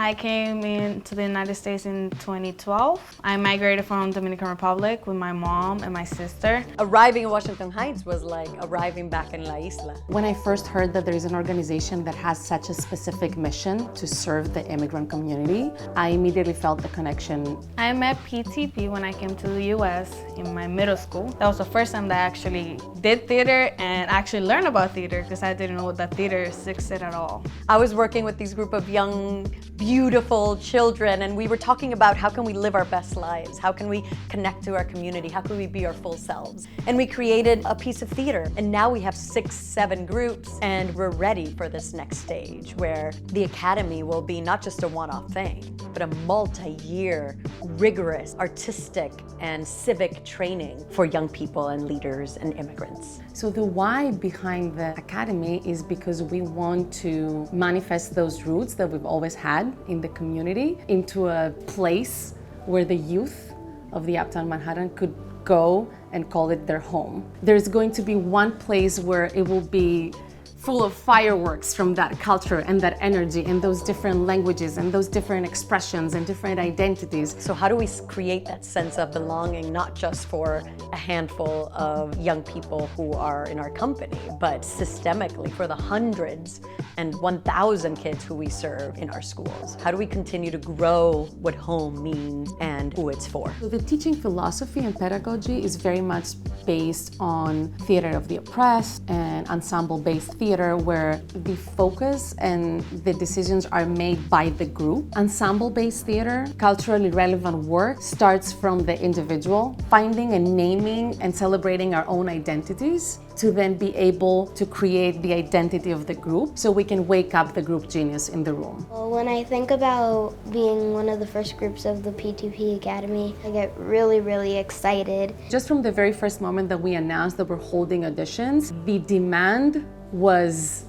I came into the United States in 2012. I migrated from Dominican Republic with my mom and my sister. Arriving in Washington Heights was like arriving back in La Isla. When I first heard that there is an organization that has such a specific mission to serve the immigrant community, I immediately felt the connection. I met PTP when I came to the US in my middle school. That was the first time that I actually did theater and actually learned about theater because I didn't know that theater existed at all. I was working with these group of young, beautiful children, and we were talking about how can we live our best lives? How can we connect to our community? How can we be our full selves? And we created a piece of theater, and now we have 6, 7 groups, and we're ready for this next stage where the Academy will be not just a one-off thing, but a multi-year, rigorous, artistic, and civic training for young people and leaders and immigrants. So the why behind the Academy is because we want to manifest those roots that we've always had in the community into a place where the youth of the Uptown Manhattan could go and call it their home. There's going to be one place where it will be full of fireworks from that culture and that energy and those different languages and those different expressions and different identities. So how do we create that sense of belonging, not just for a handful of young people who are in our company, but systemically for the hundreds and 1,000 kids who we serve in our schools? How do we continue to grow what home means and who it's for? So the teaching philosophy and pedagogy is very much based on theater of the oppressed and ensemble-based theater, where the focus and the decisions are made by the group. Ensemble-based theater, culturally relevant work, starts from the individual, finding and naming and celebrating our own identities to then be able to create the identity of the group so we can wake up the group genius in the room. Well, when I think about being one of the first groups of the PTP Academy, I get really, really excited. Just from the very first moment that we announced that we're holding auditions, the demand was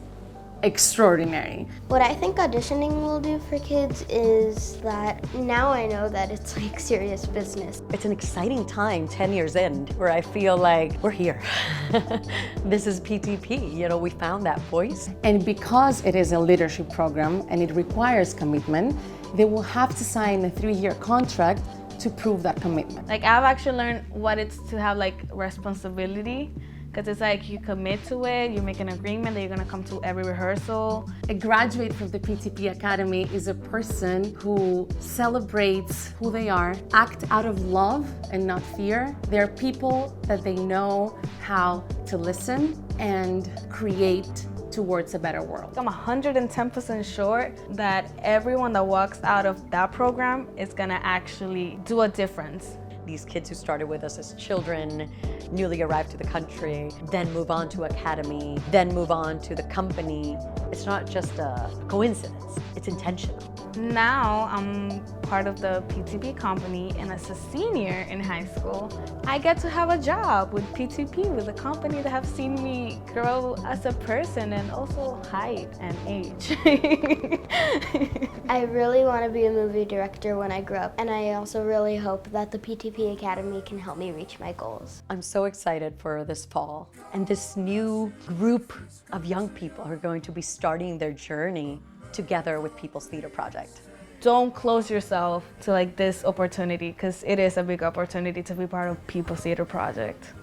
extraordinary. What I think auditioning will do for kids is that now I know that it's like serious business. It's an exciting time 10 years in where I feel like we're here. This is PTP, you know, we found that voice. And because it is a leadership program and it requires commitment, they will have to sign a 3-year contract to prove that commitment. Like I've actually learned what it's to have like responsibility. Because it's like you commit to it, you make an agreement that you're going to come to every rehearsal. A graduate from the PTP Academy is a person who celebrates who they are, act out of love and not fear. They're people that they know how to listen and create towards a better world. I'm 110% sure that everyone that walks out of that program is going to actually do a difference. These kids who started with us as children, newly arrived to the country, then move on to academy, then move on to the company. It's not just a coincidence, it's intentional. Now I'm part of the PTP company, and as a senior in high school, I get to have a job with PTP, with a company that have seen me grow as a person and also height and age. I really want to be a movie director when I grow up, and I also really hope that the PTP Academy can help me reach my goals. I'm so excited for this fall and this new group of young people who are going to be starting their journey together with People's Theater Project. Don't close yourself to like this opportunity, because it is a big opportunity to be part of People's Theater Project.